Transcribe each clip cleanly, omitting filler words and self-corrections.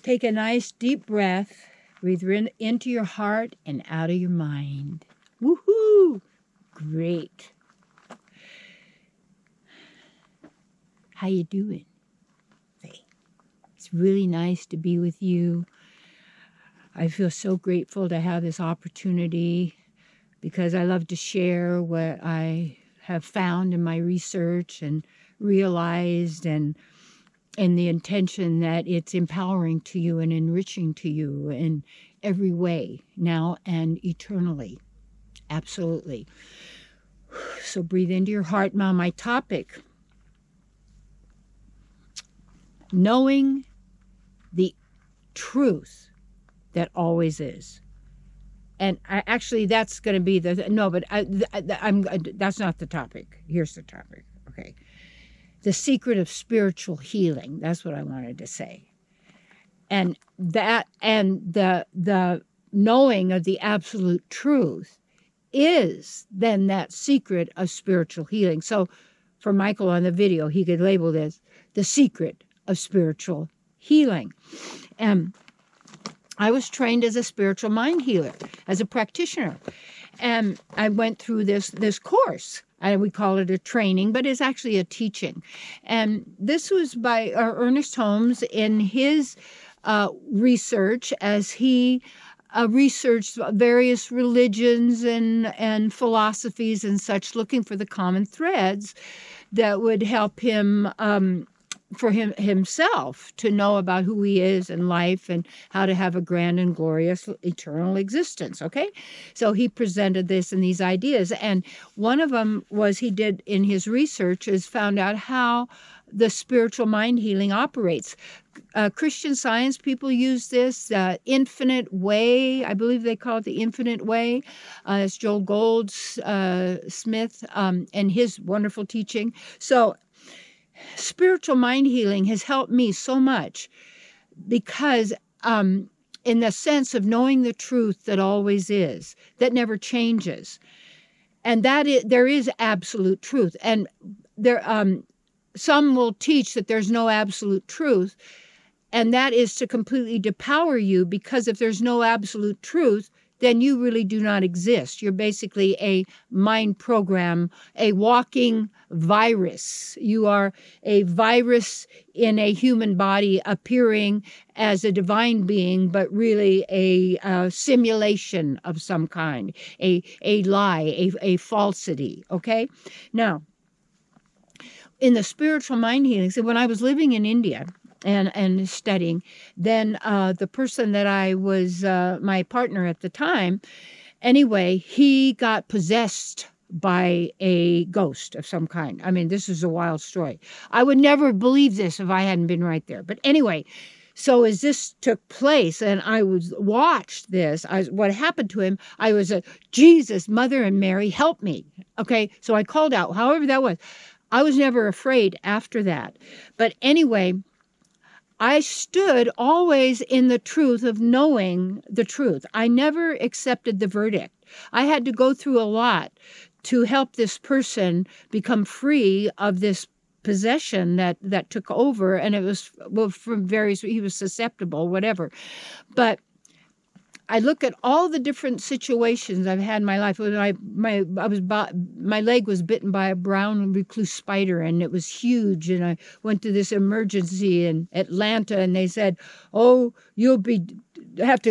Take a nice deep breath. Breathe into your heart and out of your mind. Woohoo! Great. How you doing? It's really nice to be with you. I feel so grateful to have this opportunity because I love to share what I have found in my research and realized, and the intention that it's empowering to you and enriching to you in every way, now and eternally. Absolutely. So breathe into your heart. Now, my topic, knowing the truth that always is. And that's going to be that's not the topic. Here's the topic. Okay. The secret of spiritual healing. That's what I wanted to say. And the knowing of the absolute truth is then that secret of spiritual healing. So for Michael on the video, he could label this the secret of spiritual healing. And I was trained as a spiritual mind healer, as a practitioner. And I went through this course. We call it a training, but it's actually a teaching. And this was by Ernest Holmes in his research as he researched various religions and philosophies and such, looking for the common threads that would help him for himself to know about who he is in life and how to have a grand and glorious eternal existence. Okay, so he presented this and these ideas, and one of them was he did in his research is found out how the spiritual mind healing operates. Christian Science people use this infinite way. I believe they call it the infinite way. It's Joel Goldsmith and his wonderful teaching. So spiritual mind healing has helped me so much because in the sense of knowing the truth that always is, that never changes. And there is absolute truth. And there some will teach that there's no absolute truth, and that is to completely depower you, because if there's no absolute truth, then you really do not exist. You're basically a mind program, a walking virus. You are a virus in a human body appearing as a divine being, but really a simulation of some kind, a lie, a falsity, okay? Now, in the spiritual mind healing, so when I was living in India, and studying, then the person that I was my partner at the time, anyway, he got possessed by a ghost of some kind. I mean, this is a wild story. I would never believe this if I hadn't been right there. But anyway, so as this took place and I watched this, what happened to him, I was Jesus, Mother and Mary, help me. Okay, so I called out, however that was. I was never afraid after that. But anyway, I stood always in the truth of knowing the truth. I never accepted the verdict. I had to go through a lot to help this person become free of this possession that took over. And it was, well, from various, he was susceptible, whatever. But I look at all the different situations I've had in my life. When my leg was bitten by a brown recluse spider, and it was huge. And I went to this emergency in Atlanta, and they said, "Oh, you're going to have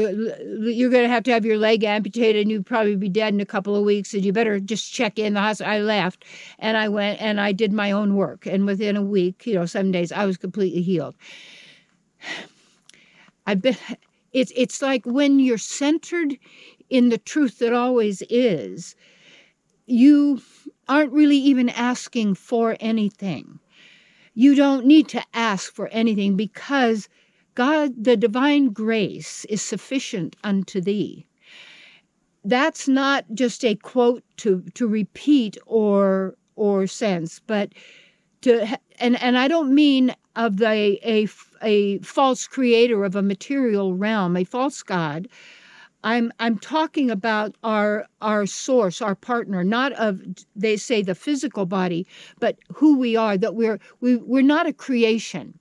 your leg amputated, and you'll probably be dead in a couple of weeks, and you better just check in the hospital." I left, and I went and I did my own work, and within a week, 7 days, I was completely healed. It's like when you're centered in the truth that always is, you aren't really even asking for anything. You don't need to ask for anything because God, the divine grace, is sufficient unto thee. That's not just a quote to repeat or sense, but and I don't mean of a false creator of a material realm, a false God. I'm talking about our source, our partner, not of, they say, the physical body, but who we are, that we're not a creation.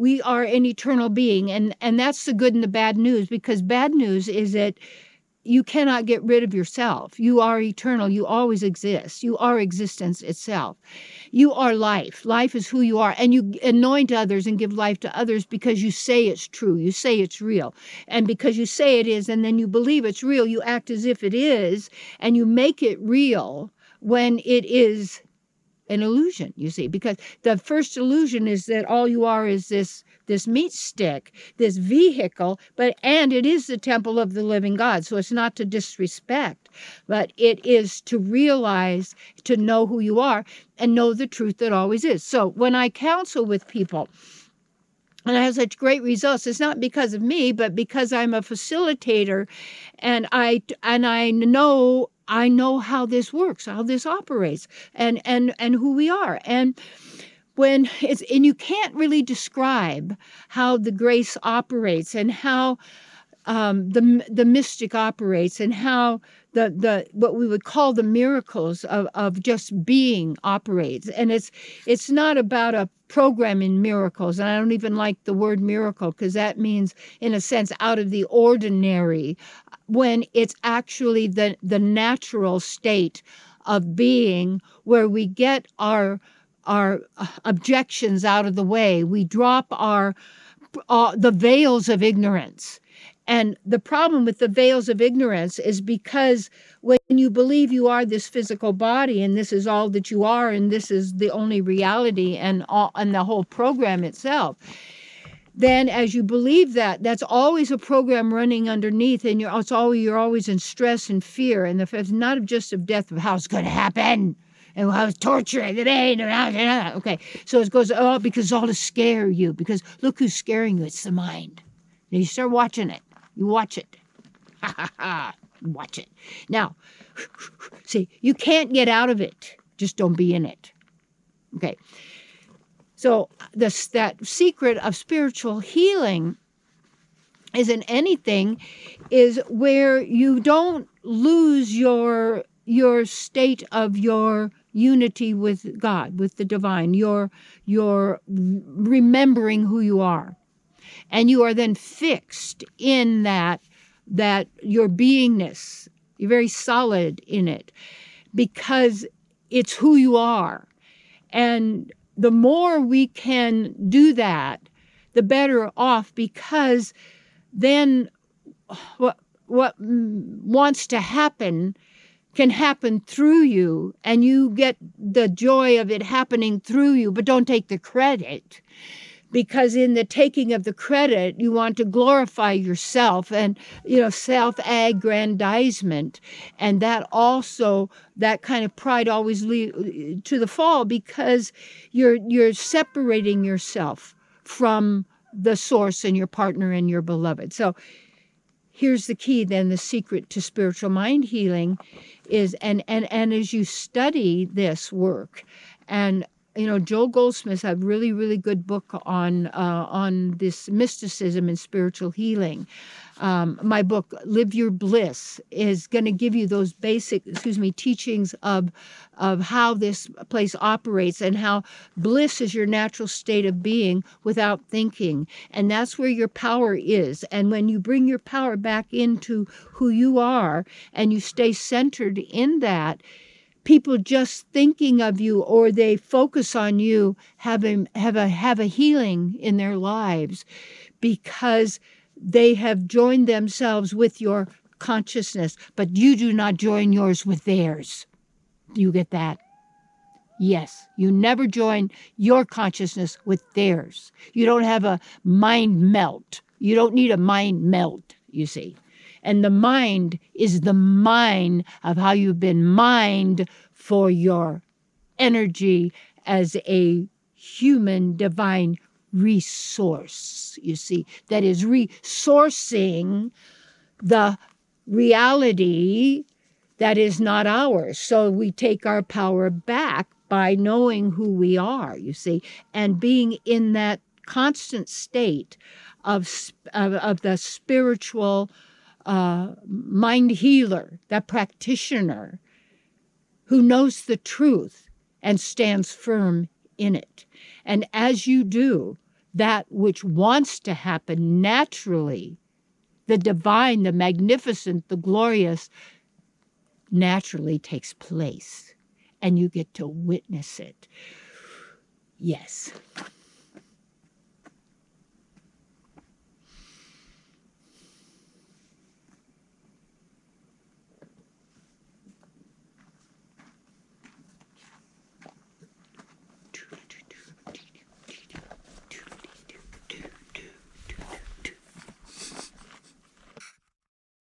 We are an eternal being, and that's the good and the bad news, because bad news is that you cannot get rid of yourself. You are eternal. You always exist. You are existence itself. You are life. Life is who you are. And you anoint others and give life to others because you say it's true. You say it's real. And because you say it is, and then you believe it's real, you act as if it is, and you make it real when it is an illusion, you see, because the first illusion is that all you are is this meat stick, this vehicle, and it is the temple of the living God. So it's not to disrespect, but it is to realize, to know who you are and know the truth that always is. So when I counsel with people, and I have such great results, it's not because of me, but because I'm a facilitator, and I know how this works, how this operates, and who we are. And you can't really describe how the grace operates, and how the mystic operates, and how the what we would call the miracles of just being operates. And it's not about a program in miracles, and I don't even like the word miracle, because that means, in a sense, out of the ordinary, when it's actually the natural state of being, where we get our objections out of the way. We drop the veils of ignorance. And the problem with the veils of ignorance is because when you believe you are this physical body, and this is all that you are, and this is the only reality, and the whole program itself, then as you believe that, that's always a program running underneath, and you're always in stress and fear, and it's not just of death, of how it's going to happen, and how it's torturing today. Okay, so it goes, because it's all to scare you, because look who's scaring you, it's the mind. Now you start watching it. You watch it. Watch it. Now, see, you can't get out of it. Just don't be in it. Okay. So that secret of spiritual healing isn't anything, is where you don't lose your state of your unity with God, with the divine, your remembering who you are. And you are then fixed in that your beingness. You're very solid in it, because it's who you are. And the more we can do that, the better off, because then what wants to happen can happen through you, and you get the joy of it happening through you, but don't take the credit. Because in the taking of the credit, you want to glorify yourself, and, self-aggrandizement. And that kind of pride always leads to the fall, because you're separating yourself from the source and your partner and your beloved. So here's the key then, the secret to spiritual mind healing is, and as you study this work, and Joel Goldsmith has a really, really good book on this mysticism and spiritual healing. My book, Live Your Bliss, is going to give you those basic, teachings of how this place operates, and how bliss is your natural state of being without thinking. And that's where your power is. And when you bring your power back into who you are, and you stay centered in that, people just thinking of you, or they focus on you, have a healing in their lives, because they have joined themselves with your consciousness, but you do not join yours with theirs. Do you get that? Yes, you never join your consciousness with theirs. You don't have a mind melt. You don't need a mind melt, you see. And the mind is the mind of how you've been mined for your energy as a human divine resource, you see, that is resourcing the reality that is not ours. So we take our power back by knowing who we are, you see, and being in that constant state of the spiritual mind healer, that practitioner who knows the truth and stands firm in it. And as you do, that which wants to happen naturally, the divine, the magnificent, the glorious, naturally takes place. And you get to witness it. Yes.